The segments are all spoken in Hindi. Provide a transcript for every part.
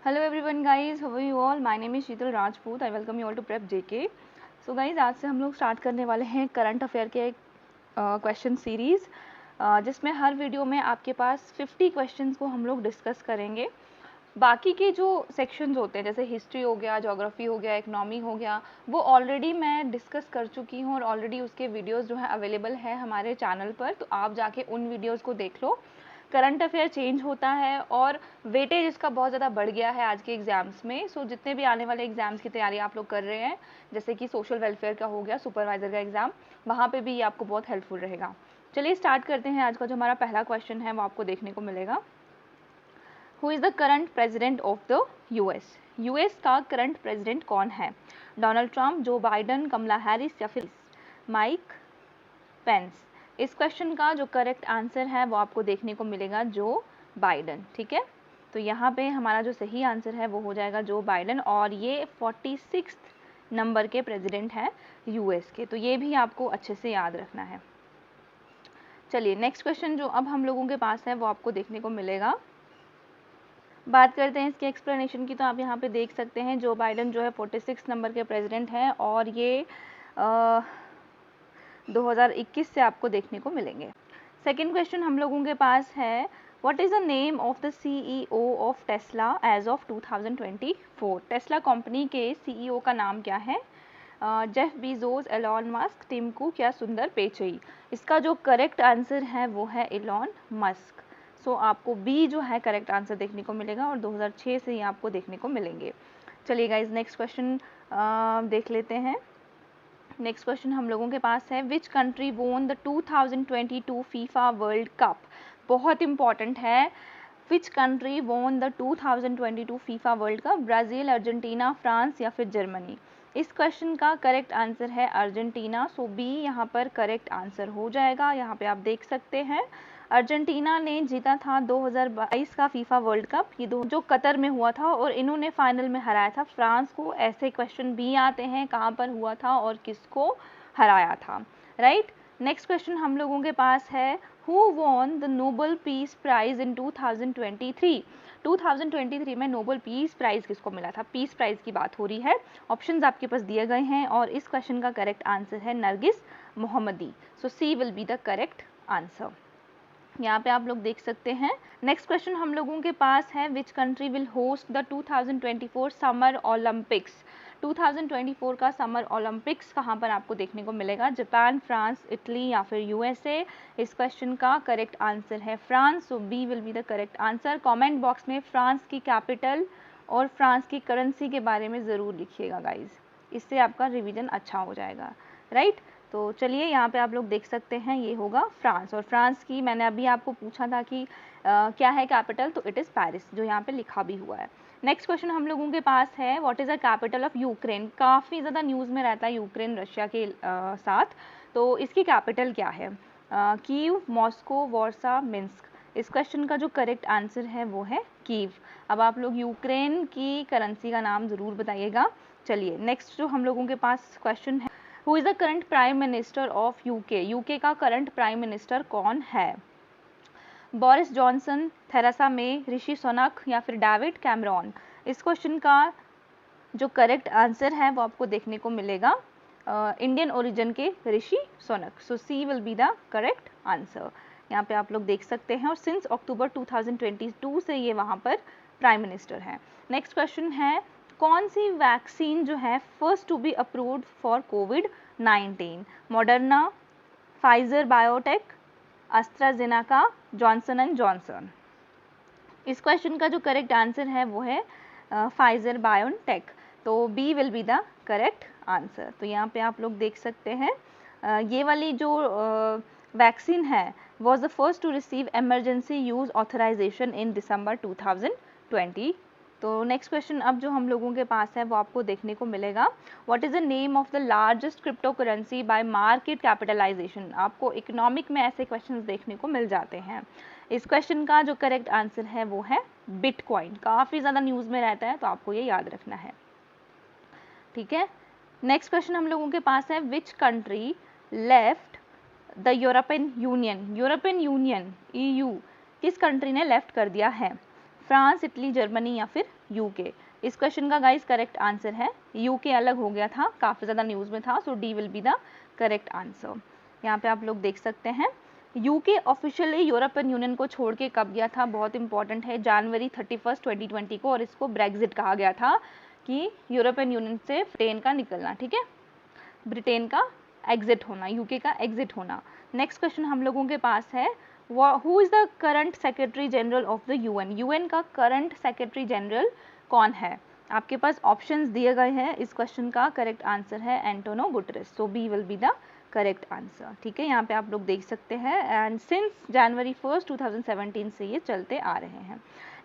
Hello everyone guys, how are you all? My name is Sheetal Rajput. I welcome you all to Prep JK. So guys, आज से हम लोग स्टार्ट करने वाले हैं करंट अफेयर के एक क्वेश्चन सीरीज़, जिसमें हर वीडियो में आपके पास 50 क्वेश्चंस को हम लोग डिस्कस करेंगे. बाकी के जो सेक्शंस होते हैं जैसे हिस्ट्री हो गया, ज्योग्राफी हो गया, इकोनॉमी हो गया, वो ऑलरेडी मैं डिस्कस कर चुकी हूँ और ऑलरेडी उसके वीडियोस जो है अवेलेबल है हमारे चैनल पर, तो आप जाके उन वीडियोस को देख लो. करंट अफेयर चेंज होता है और वेटेज इसका बहुत ज़्यादा बढ़ गया है आज के एग्ज़ाम्स में. सो जितने भी आने वाले एग्ज़ाम्स की तैयारी आप लोग कर रहे हैं, जैसे कि सोशल वेलफेयर का हो गया, सुपरवाइज़र का एग्ज़ाम, वहाँ पे भी ये आपको बहुत हेल्पफुल रहेगा. चलिए स्टार्ट करते हैं. आज का जो हमारा पहला क्वेश्चन है वो आपको देखने को मिलेगा. Who is the current president of the US? US का करंट प्रेजिडेंट कौन है? डोनाल्ड ट्रंप, जो बाइडन, कमला हैरिस या फिर माइक पेंस? इस क्वेश्चन का जो करेक्ट आंसर है वो आपको देखने को मिलेगा जो बाइडन. ठीक है, तो यहाँ पे हमारा जो सही आंसर है वो हो जाएगा जो बाइडन, और ये 46 नंबर के प्रेसिडेंट हैं यूएस के. तो ये भी आपको अच्छे से याद रखना है. चलिए नेक्स्ट क्वेश्चन जो अब हम लोगों के पास है वो आपको देखने को मिलेगा. बात करते हैं इसके एक्सप्लेनेशन की. तो आप यहाँ पे देख सकते हैं जो बाइडन जो है 46 नंबर के प्रेसिडेंट हैं और ये 2021 से आपको देखने को मिलेंगे. सेकेंड क्वेश्चन हम लोगों के पास है, what is the name of the CEO of Tesla as of 2024? Tesla company के CEO का नाम क्या है? Jeff Bezos, Elon Musk, Tim Cook या सुंदर पिचई? इसका जो करेक्ट आंसर है वो है एलॉन मस्क. सो आपको बी जो है करेक्ट आंसर देखने को मिलेगा और 2006 से ही आपको देखने को मिलेंगे. चलिए गाइज नेक्स्ट क्वेश्चन देख लेते हैं. नेक्स्ट क्वेश्चन हम लोगों के पास है, which country won the 2022 FIFA world cup? बहुत इंपॉर्टेंट है. Which country won the 2022 FIFA world cup? Brazil, Argentina, France या फिर जर्मनी? इस क्वेश्चन का करेक्ट आंसर है अर्जेंटीना. सो बी यहाँ पर करेक्ट आंसर हो जाएगा. यहाँ पे आप देख सकते हैं अर्जेंटीना ने जीता था 2022 का फीफा वर्ल्ड कप, ये जो कतर में हुआ था, और इन्होंने फाइनल में हराया था फ्रांस को. ऐसे क्वेश्चन भी आते हैं कहाँ पर हुआ था और किसको हराया था. राइट. नेक्स्ट क्वेश्चन हम लोगों के पास है, who won the Nobel peace prize in 2023? 2023 में नोबेल पीस प्राइज किसको मिला था? पीस प्राइज की बात हो रही है. ऑप्शंस आपके पास दिए गए हैं और इस क्वेश्चन का करेक्ट आंसर है Narges Mohammadi. So C will be the correct answer. यहाँ पे आप लोग देख सकते हैं. नेक्स्ट क्वेश्चन हम लोगों के पास है, which country will host the 2024 summer Olympics? 2024 का समर ओलंपिक्स कहाँ पर आपको देखने को मिलेगा? जापान, फ्रांस, इटली या फिर यूएसए? इस क्वेश्चन का करेक्ट आंसर है France. So B will be the correct answer. Comment box में फ्रांस की कैपिटल और फ्रांस की करेंसी के बारे में ज़रूर लिखिएगा गाइज, इससे आपका रिवीजन अच्छा हो जाएगा. राइट. तो चलिए यहाँ पे आप लोग देख सकते हैं ये होगा फ्रांस, और फ्रांस की मैंने अभी आपको पूछा था कि क्या है कैपिटल, तो इट इज़ पेरिस, जो यहाँ पे लिखा भी हुआ है. नेक्स्ट क्वेश्चन हम लोगों के पास है, what is the capital of Ukraine? काफ़ी ज़्यादा न्यूज़ में रहता है यूक्रेन रशिया के साथ, तो इसकी कैपिटल क्या है? Kyiv, Moscow, Warsaw, Minsk? इस क्वेश्चन का जो करेक्ट आंसर है वो है कीव. अब आप लोग यूक्रेन की करेंसी का नाम ज़रूर बताइएगा. चलिए नेक्स्ट जो हम लोगों के पास क्वेश्चन है, who is the current prime minister of UK? UK का करंट प्राइम मिनिस्टर कौन है? Boris Johnson, Theresa May, Rishi Sunak या फिर डेविड कैमरॉन? इस क्वेश्चन का जो करेक्ट आंसर है वो आपको देखने को मिलेगा इंडियन ओरिजिन के Rishi Sunak. So C will be the correct answer. यहाँ पे आप लोग देख सकते हैं, और सिंस अक्टूबर 2022 से ये वहाँ पर प्राइम मिनिस्टर हैं. नेक्स्ट क्वेश्चन है, कौन सी वैक्सीन जो है first to be approved for कोविड-19? Moderna, Pfizer BioNTech, AstraZeneca, Johnson and Johnson? इस क्वेश्चन का जो करेक्ट आंसर है वो है फाइजर बायोटेक. तो B will be the correct answer. तो यहाँ पे आप लोग देख सकते हैं ये वाली जो वैक्सीन है was the first to receive emergency use authorization in December 2020. तो नेक्स्ट क्वेश्चन अब जो हम लोगों के पास है वो आपको देखने को मिलेगा, what is the name of the largest cryptocurrency by market capitalization? आपको इकोनॉमिक में ऐसे क्वेश्चंस देखने को मिल जाते हैं. इस क्वेश्चन का जो करेक्ट आंसर है वो है बिटकॉइन. काफ़ी ज़्यादा न्यूज़ में रहता है तो आपको ये याद रखना है. ठीक है. नेक्स्ट क्वेश्चन हम लोगों के पास है, which country left the European union? European union EU किस कंट्री ने लेफ्ट कर दिया है? फ्रांस, इटली, जर्मनी या फिर यूके। इस क्वेश्चन का गाइस करेक्ट आंसर है यूके, अलग हो गया था, काफ़ी ज़्यादा न्यूज़ में था, so D will be the correct answer. यहाँ पे आप लोग देख सकते हैं यूके ऑफिशियली यूरोपियन यूनियन को छोड़ के कब गया था, बहुत इंपॉर्टेंट है, जनवरी 31, 2020 को, और इसको ब्रेग्जिट कहा गया था कि यूरोपियन यूनियन से ब्रिटेन का निकलना, ठीक है, ब्रिटेन का एग्जिट होना, यूके का एग्जिट होना। नेक्स्ट क्वेश्चन हम लोगों के पास है who is the current secretary general of the UN, UN का करंट सेक्रेटरी जनरल कौन है। आपके पास ऑप्शंस दिए गए हैं, इस क्वेश्चन का करेक्ट आंसर है Antonio Guterres, so B will be the correct answer, ठीक है, यहाँ पे आप लोग देख सकते हैं, एंड सिंस जनवरी 1, 2017 से ये चलते आ रहे हैं।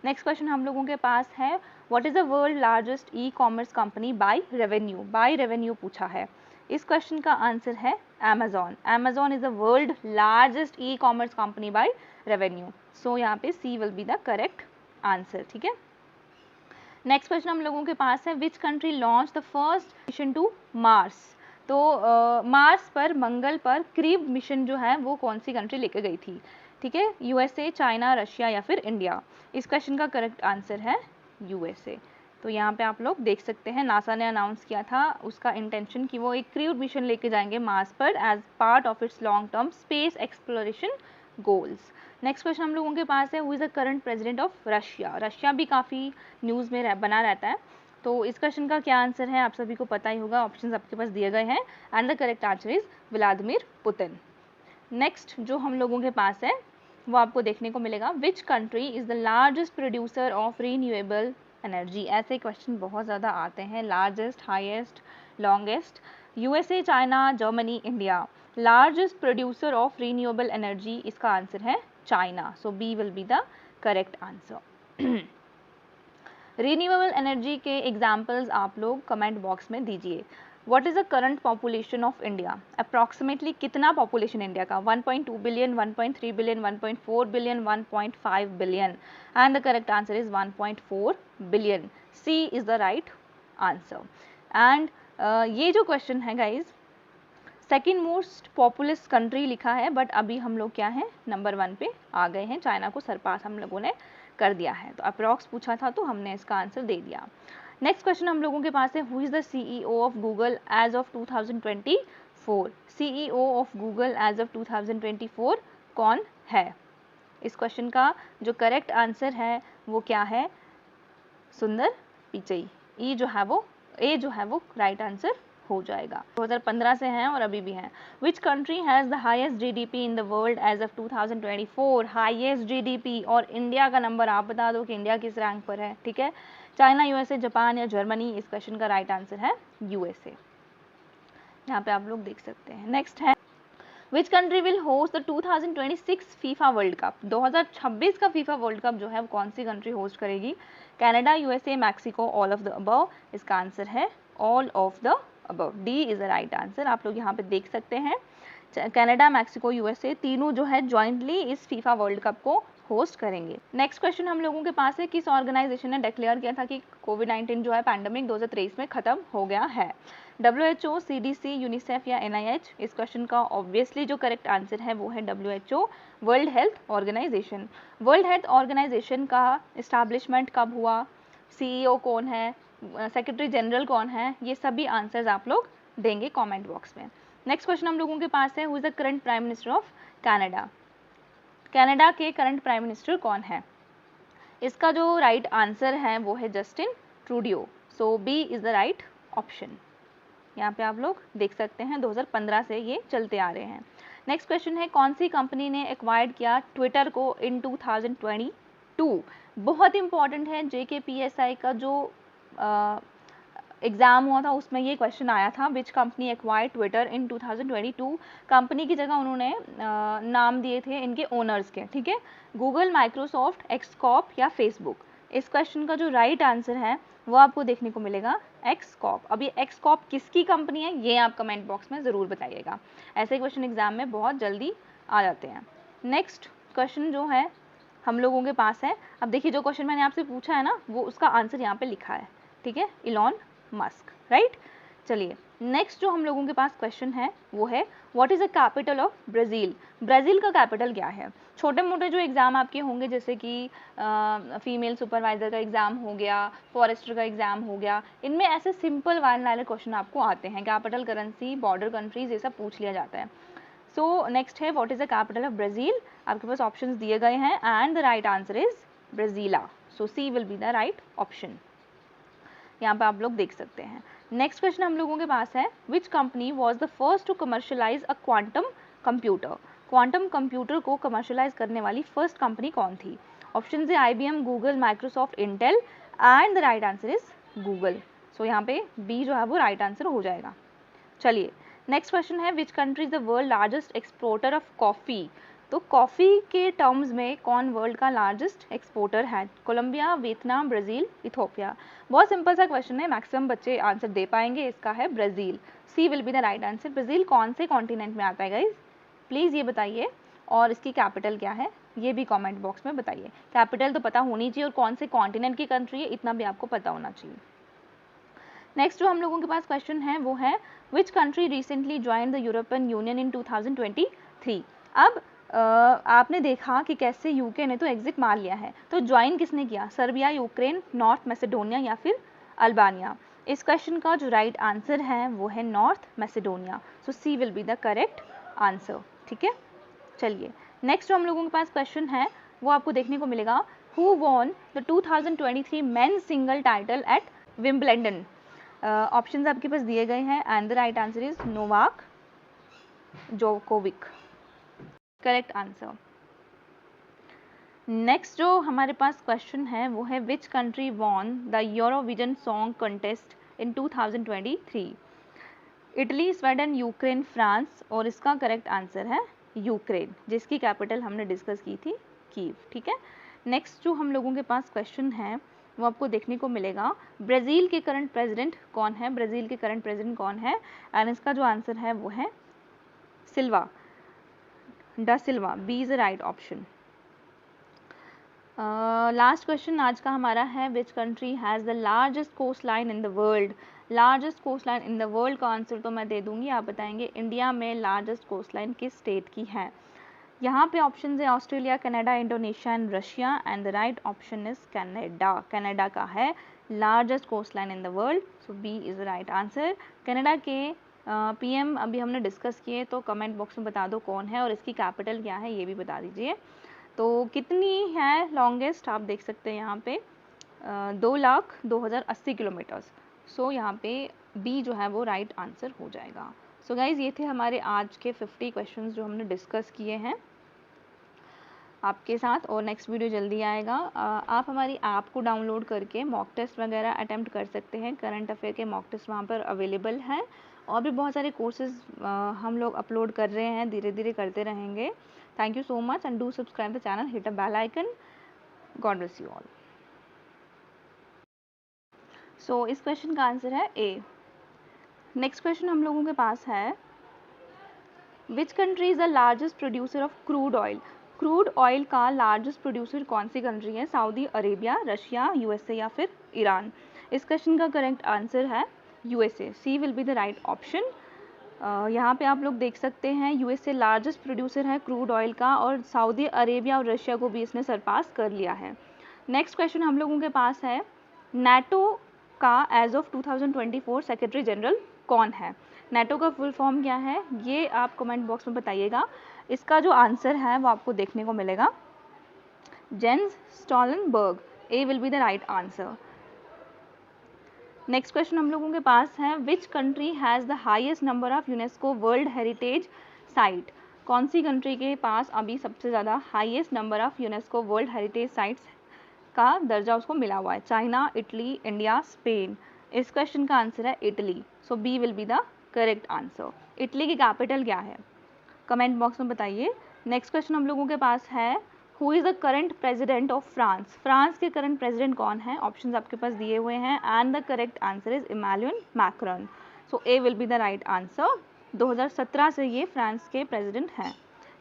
नेक्स्ट क्वेश्चन हम लोगों के पास है what is the world largest e commerce company by revenue, by revenue पूछा है। इस क्वेश्चन का आंसर है Amazon, Amazon is the world largest e commerce company by revenue, so यहाँ पे C will be the correct answer, ठीक है। नेक्स्ट क्वेश्चन हम लोगों के पास है which country launch the first mission to Mars, तो मार्स पर, मंगल पर क्रीब मिशन जो है वो कौन सी कंट्री लेकर गई थी, ठीक है, यूएसए, चाइना, रशिया या फिर इंडिया। इस क्वेश्चन का करेक्ट आंसर है यूएसए। तो यहाँ पे आप लोग देख सकते हैं नासा ने अनाउंस किया था उसका इंटेंशन कि वो एक क्रूड मिशन लेके जाएंगे मार्स पर as part of its long term space exploration goals. Next question हम लोगों के पास है who is the current president of Russia, Russia भी काफ़ी न्यूज़ में बना रहता है, तो इस क्वेश्चन का क्या आंसर है आप सभी को पता ही होगा, ऑप्शंस आपके पास दिए गए हैं, and the correct answer is Vladimir Putin. Next जो हम लोगों के पास है वो आपको देखने को मिलेगा which country is the largest producer of renewable energy, ऐसे क्वेश्चन बहुत ज़्यादा आते हैं, largest, highest, longest, USA, China, Germany, India. Largest producer of renewable energy, इसका आंसर है China, so B will be the correct answer. Renewable energy के एग्जाम्पल्स आप लोग कमेंट बॉक्स में दीजिए। What is the current population of India, approximately कितना पॉपुलेशन इंडिया का, 1.2 billion, 1.3 billion, 1.4 billion, 1.5 billion, and the correct answer is 1.4 billion, C is the right answer. And ये जो क्वेश्चन है guys second most populous country लिखा है, बट अभी हम लोग क्या है नंबर 1 पे आ गए हैं, चाइना को सरपास हम लोगों ने कर दिया है, तो अप्रॉक्स पूछा था तो हमने इसका आंसर दे दिया। नेक्स्ट क्वेश्चन हम लोगों के पास है who is the CEO of Google as of 2024, CEO of Google as of 2024 कौन है। इस क्वेश्चन का जो करेक्ट आंसर है वो क्या है, सुंदर पिचई, ए जो है वो राइट आंसर हो जाएगा। 2015 से हैं और अभी भी हैं। Which country has the highest GDP in the world as of 2024, highest GDP, और इंडिया का नंबर आप बता दो कि इंडिया किस रैंक पर है, ठीक है, चाइना, यूएसए, जापान या जर्मनी। इस क्वेश्चन का राइट आंसर है यूएसए, यहाँ पे आप लोग देख सकते हैं। नेक्स्ट है which country will host the 2026 FIFA world cup, 2026 का फीफा वर्ल्ड कप जो है वो कौन सी कंट्री होस्ट करेगी, Canada, USA, Mexico, all of the above. इसका आंसर है all of the above, D is the right answer. आप लोग यहाँ पे देख सकते हैं कनाडा, मैक्सिको, यूएसए तीनों जो है जॉइंटली इस फीफा वर्ल्ड कप को होस्ट करेंगे। नेक्स्ट क्वेश्चन हम लोगों के पास है किस ऑर्गेनाइजेशन ने डिक्लेयर किया था कि कोविड-19 जो है पैंडेमिक 2023 में खत्म हो गया है, WHO, CDC, यूनिसेफ या NIH। इस क्वेश्चन का ऑब्वियसली जो करेक्ट आंसर है वो है WHO, World Health Organization. World Health Organization का इस्टेब्लिशमेंट कब हुआ, CEO कौन है, सेक्रेटरी जनरल कौन है, ये सभी आंसर्स आप लोग देंगे कमेंट बॉक्स में। नेक्स्ट क्वेश्चन हम लोगों के पास है who is the current prime minister of Canada, Canada के करंट प्राइम मिनिस्टर कौन है। इसका जो राइट आंसर है वो है Justin Trudeau, so B is the right option. यहाँ पे आप लोग देख सकते हैं 2015 से ये चलते आ रहे हैं। नेक्स्ट क्वेश्चन है कौन सी कंपनी ने एक्वायर्ड किया ट्विटर को इन 2022, बहुत इंपॉर्टेंट है, JKPSI का जो एग्जाम हुआ था उसमें ये क्वेश्चन आया था, which company acquired Twitter in 2022। Company की जगह उन्होंने नाम दिए थे इनके ओनर्स के, ठीक है, गूगल, माइक्रोसॉफ्ट, एक्सकॉप या फेसबुक। इस क्वेश्चन का जो राइट आंसर है वो आपको देखने को मिलेगा एक्सकॉप। अब ये एक्सकॉप किसकी कंपनी है ये आप कमेंट बॉक्स में ज़रूर बताइएगा, ऐसे क्वेश्चन एग्जाम में बहुत जल्दी आ जाते हैं। नेक्स्ट क्वेश्चन जो है हम लोगों के पास है, अब देखिए जो क्वेश्चन मैंने आपसे पूछा है ना वो उसका आंसर यहाँ पे लिखा है, ठीक है, इलॉन मस्क, राइट। चलिए नेक्स्ट जो हम लोगों के पास क्वेश्चन है वो है what is the capital of Brazil. Brazil का कैपिटल क्या है। छोटे मोटे जो एग्जाम आपके होंगे जैसे कि फीमेल सुपरवाइजर का एग्जाम हो गया, फॉरेस्टर का एग्जाम हो गया, इनमें ऐसे सिंपल वाले क्वेश्चन आपको आते हैं। कैपिटल, करेंसी, बॉर्डर कंट्रीज, ये सब पूछ लिया जाता है। सो नेक्स्ट है what is the capital of Brazil. आपके पास ऑप्शंस दिए गए हैं and the right answer is Brasilia. So C will be the right option. यहाँ पे आप लोग देख सकते हैं। नेक्स्ट क्वेश्चन हम लोगों के पास है which company was the first to commercialize a quantum computer. Quantum computer को कमर्शलाइज करने वाली फर्स्ट कंपनी कौन थी। ऑप्शन है IBM, Google, Microsoft, Intel and the right answer is Google. So यहाँ पे बी जो है वो राइट आंसर हो जाएगा। चलिए नेक्स्ट क्वेश्चन है which country is the world largest exporter of coffee. तो कॉफ़ी के टर्म्स में कौन वर्ल्ड का लार्जेस्ट एक्सपोर्टर है। Colombia, Vietnam, Brazil, Ethiopia. बहुत सिंपल सा क्वेश्चन है, मैक्सिमम बच्चे आंसर दे पाएंगे। इसका है Brazil. C will be the right answer. Brazil कौन से कॉन्टिनेंट में आता है गाइज, प्लीज़ ये बताइए। और इसकी कैपिटल क्या है ये भी कमेंट बॉक्स में बताइए। कैपिटल तो पता होनी चाहिए और कौन से कॉन्टिनेंट की कंट्री है इतना भी आपको पता होना चाहिए। नेक्स्ट जो हम लोगों के पास क्वेश्चन है वो है which country recently join the European Union in 2023। अब आपने देखा कि कैसे यूके ने तो एग्जिट मार लिया है, तो ज्वाइन किसने किया। सर्बिया, यूक्रेन, नॉर्थ मैसेडोनिया या फिर अल्बानिया। इस क्वेश्चन का जो राइट आंसर है वो है North Macedonia. So C will be the correct answer. ठीक है, चलिए नेक्स्ट जो हम लोगों के पास क्वेश्चन है वो आपको देखने को मिलेगा who won the 2023 men's single title at Wimbledon. Options आपके पास दिए गए हैं and the right answer is Novak Djokovic. Correct answer. Next जो हमारे पास क्वेश्चन है वो है which country won the Eurovision song contest in 2023। Italy, Sweden, Ukraine, France. और इसका करेक्ट आंसर है यूक्रेन, जिसकी कैपिटल हमने डिस्कस की थी कीव। ठीक है, नेक्स्ट जो हम लोगों के पास क्वेश्चन है वो आपको देखने को मिलेगा ब्राज़ील के करंट प्रेसिडेंट कौन है। ब्राज़ील के करंट प्रेसिडेंट कौन है एंड इसका जो आंसर है वो है Silva, da Silva. B is the right option. Last question आज का हमारा है which country has the largest coast line in the world. Largest coast line in the world का आंसर तो मैं दे दूंगी, आप बताएंगे इंडिया में लार्जेस्ट कोस्ट लाइन किस स्टेट की है। यहाँ पे ऑप्शन है Australia, Canada, Indonesia and Russia and the right option is Canada. Canada का है largest coast line in the world. So B is the right answer. Canada के PM अभी हमने डिस्कस किए, तो कमेंट बॉक्स में बता दो कौन है और इसकी कैपिटल क्या है ये भी बता दीजिए। तो कितनी है लॉन्गेस्ट आप देख सकते हैं यहाँ पे 2,02,080 किलोमीटर्स। सो यहाँ पे बी जो है वो राइट आंसर हो जाएगा। सो गाइज ये थे हमारे आज के 50 क्वेश्चंस जो हमने डिस्कस किए हैं आपके साथ, और नेक्स्ट वीडियो जल्दी आएगा। आप हमारी ऐप को डाउनलोड करके मॉक टेस्ट वगैरह अटेम्प्ट कर सकते हैं। करंट अफेयर के मॉक टेस्ट वहाँ पर अवेलेबल हैं और भी बहुत सारे कोर्सेज हम लोग अपलोड कर रहे हैं, धीरे धीरे करते रहेंगे। Thank you so much and do subscribe the channel, hit a bell icon. God bless you all. So इस क्वेश्चन का आंसर है ए। नेक्स्ट क्वेश्चन हम लोगों के पास है which country is the largest producer of crude oil. Crude oil का लार्जेस्ट प्रोड्यूसर कौन सी कंट्री है। सऊदी अरेबिया, रशिया, USA या फिर ईरान। इस क्वेश्चन का करेक्ट आंसर है USA। C will be the right option. यहाँ पे आप लोग देख सकते हैं USA लार्जेस्ट प्रोड्यूसर है क्रूड ऑयल का और सऊदी अरेबिया और रशिया को भी इसने सरपास कर लिया है। नेक्स्ट क्वेश्चन हम लोगों के पास है NATO का एज ऑफ 2024 सेक्रेटरी जनरल कौन है। NATO का फुल फॉर्म क्या है ये आप कमेंट बॉक्स में बताइएगा। इसका जो आंसर है वो आपको देखने को मिलेगा Jens Stoltenberg. A will be the right answer. Next question हम लोगों के पास है which country has the highest number of UNESCO world heritage site. कौन सी कंट्री के पास अभी सबसे ज़्यादा highest number of UNESCO world heritage sites का दर्जा उसको मिला हुआ है। China, Italy, India, Spain. इस क्वेश्चन का आंसर है Italy. So B will be the correct answer. Italy की कैपिटल क्या है कमेंट बॉक्स में बताइए। नेक्स्ट क्वेश्चन हम लोगों के पास है who is the current president of France. France के करंट प्रेसिडेंट कौन है। ऑप्शंस आपके पास दिए हुए हैं and the correct answer is Emmanuel Macron. So A will be the right answer. 2017 से ये फ्रांस के प्रेसिडेंट हैं।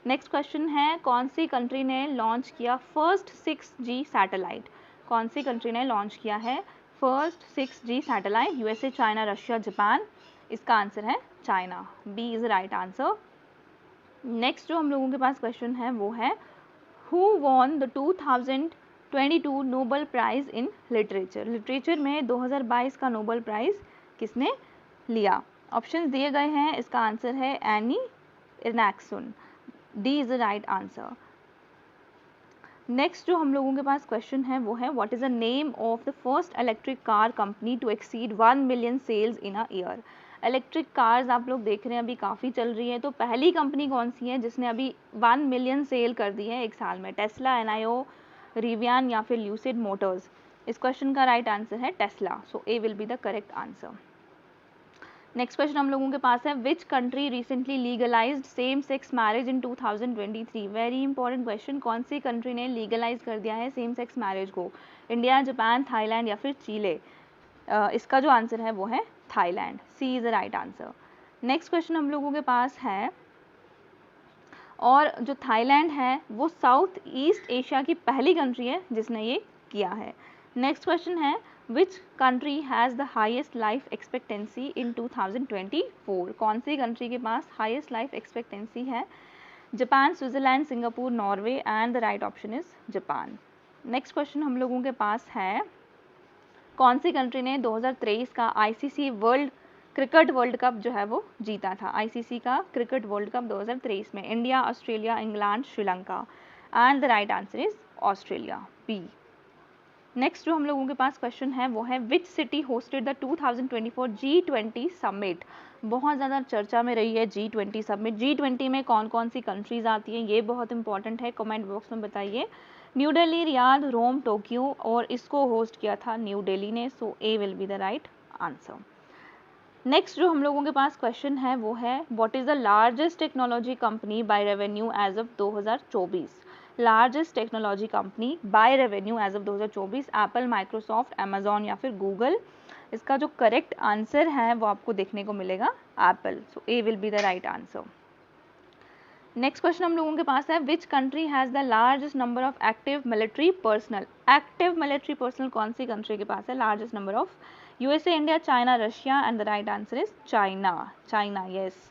नेक्स्ट क्वेश्चन है कौन सी कंट्री ने लॉन्च किया फर्स्ट 6G सैटेलाइट। कौन सी कंट्री ने लॉन्च किया है first 6G satellite. USA, China, Russia, Japan. इसका आंसर है China, B is the right answer. Next जो हम लोगों के पास क्वेश्चन है वो है who won the 2022 Nobel prize in literature. Literature में 2022 का नोबेल प्राइज किसने लिया? ऑप्शंस दिए गए हैं, इसका आंसर है Annie Ernaux, D is the right answer. Next जो हम लोगों के पास क्वेश्चन है वो है what is the name of the first electric car company to exceed 1 million sales in a year. Electric cars आप लोग देख रहे हैं अभी काफ़ी चल रही है, तो पहली कंपनी कौन सी है जिसने अभी 1 मिलियन सेल कर दी है एक साल में? टेस्ला, एनआईओ, रिवियन या फिर ल्यूसिड मोटर्स? इस क्वेश्चन का राइट आंसर है Tesla, so A will be the correct answer. Next question हम लोगों के पास है which country recently legalised same sex marriage in 2023। Very important question, कौन सी कंट्री ने लीगलाइज कर दिया है सेम सेक्स मैरिज को? इंडिया, जापान, थाईलैंड या फिर चीले? इसका जो आंसर है वो है Thailand, C is the right answer. Next question हम लोगों के पास है, और जो थाईलैंड है वो साउथ ईस्ट एशिया की पहली कंट्री है जिसने ये किया है। नेक्स्ट क्वेश्चन है which country has the highest life expectancy in 2024। कौन सी कंट्री के पास हाइएस्ट लाइफ एक्सपेक्टेंसी है? Japan, Switzerland, Singapore, Norway, and the right option is Japan. Next question हम लोगों के पास है कौन सी कंट्री ने 2023 का आईसीसी क्रिकेट वर्ल्ड कप जो है वो जीता था? आईसीसी का क्रिकेट वर्ल्ड कप 2023 में India, Australia, England, Sri Lanka? And the right answer is Australia, B. Next जो हम लोगों के पास क्वेश्चन है वो है which city hosted the 2024 G20 summit. बहुत ज़्यादा चर्चा में रही है G20 समिट। G20 में कौन कौन सी कंट्रीज आती हैं ये बहुत इंपॉर्टेंट है, कमेंट बॉक्स में बताइए। New Delhi, Riyadh, Rome, Tokyo, और इसको होस्ट किया था न्यू दिल्ली ने, so A will be the right answer. Next जो हम लोगों के पास क्वेश्चन है वो है what is the largest technology company by revenue as of 2024। Largest technology company by revenue as of 2024, Apple, Microsoft, Amazon या फिर गूगल? इसका जो करेक्ट आंसर है वो आपको देखने को मिलेगा Apple, so A will be the right answer. Next question हम लोगों के पास है which country has the largest number of active military personnel. Active military personnel कौन सी कंट्री के पास है largest number of? USA, India, China, Russia? And the right answer is China, China, yes.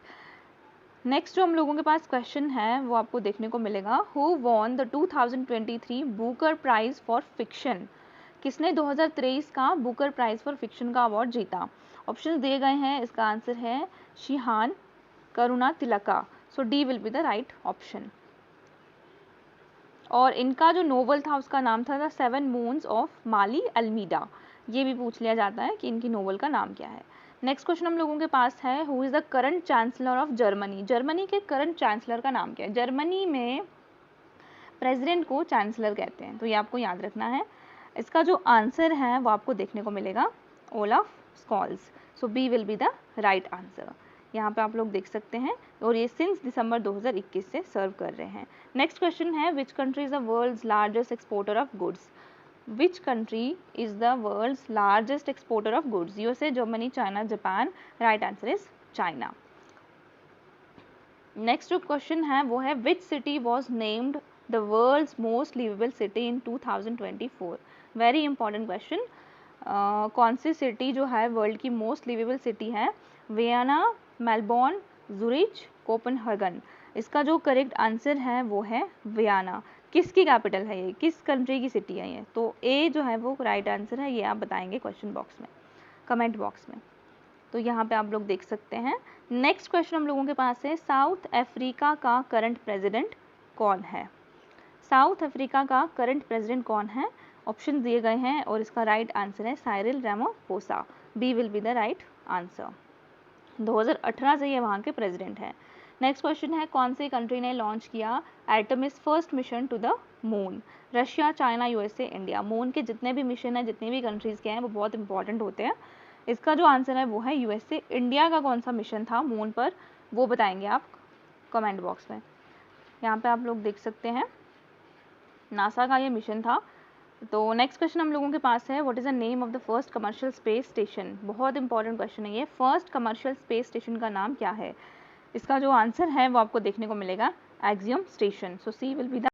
Next जो हम लोगों के पास क्वेश्चन है वो आपको देखने को मिलेगा who won the 2023 Booker prize for fiction. किसने 2023 का बुकर प्राइज फॉर फिक्शन का अवार्ड जीता? ऑप्शंस दिए गए हैं, इसका आंसर है Shehan Karunatilaka, so D will be the right option. और इनका जो नोवेल था उसका नाम था the 7 moons of Maali Almeida. ये भी पूछ लिया जाता है कि इनकी नोवेल का नाम क्या है। नेक्स्ट क्वेश्चन हम लोगों के पास है who is the current chancellor of Germany. Germany के करंट चांसलर का नाम क्या है? जर्मनी में प्रेसिडेंट को चांसलर कहते हैं, तो ये आपको याद रखना है। इसका जो आंसर है वो आपको देखने को मिलेगा Olaf Scholz, so B will be the right answer. यहाँ पे आप लोग देख सकते हैं, और ये सिंस दिसंबर 2021 से सर्व कर रहे हैं। नेक्स्ट क्वेश्चन है which country is the world's largest exporter of goods. Which country is the world's largest exporter of goods? USA, Germany, China, Japan? Right answer is China. Next जो क्वेश्चन है वो है which city was named the world's most livable city in 2024? Very important question. कौन सी सिटी जो है वर्ल्ड की मोस्ट लिवेबल सिटी है? Vienna, Melbourne, Zurich, Copenhagen? इसका जो करेक्ट आंसर है वो है वियना। किसकी कैपिटल है ये, किस कंट्री की सिटी है ये? तो ए जो है वो राइट आंसर है, ये आप बताएंगे क्वेश्चन बॉक्स में, कमेंट बॉक्स में। तो यहाँ पे आप लोग देख सकते हैं। नेक्स्ट क्वेश्चन हम लोगों के पास है साउथ अफ्रीका का करंट प्रेसिडेंट कौन है? साउथ अफ्रीका का करंट प्रेसिडेंट कौन है? ऑप्शन दिए गए हैं, और इसका राइट आंसर है Cyril Ramaphosa, B will be the right answer. 2018 से ये वहाँ के प्रेसिडेंट हैं। नेक्स्ट क्वेश्चन है कौन सी कंट्री ने लॉन्च किया एटमिस first mission to the moon? Russia, China, USA, India? Moon के जितने भी मिशन हैं, जितनी भी कंट्रीज़ के हैं, वो बहुत इंपॉर्टेंट होते हैं। इसका जो आंसर है वो है यूएसए। इंडिया का कौन सा मिशन था मून पर, वो बताएंगे आप कमेंट बॉक्स में। यहाँ पे आप लोग देख सकते हैं नासा का ये मिशन था। तो नेक्स्ट क्वेश्चन हम लोगों के पास है what is the name of the first commercial space station. बहुत इंपॉर्टेंट क्वेश्चन है ये, फर्स्ट कमर्शियल स्पेस स्टेशन का नाम क्या है? इसका जो आंसर है वो आपको देखने को मिलेगा Axiom Station, so C will be the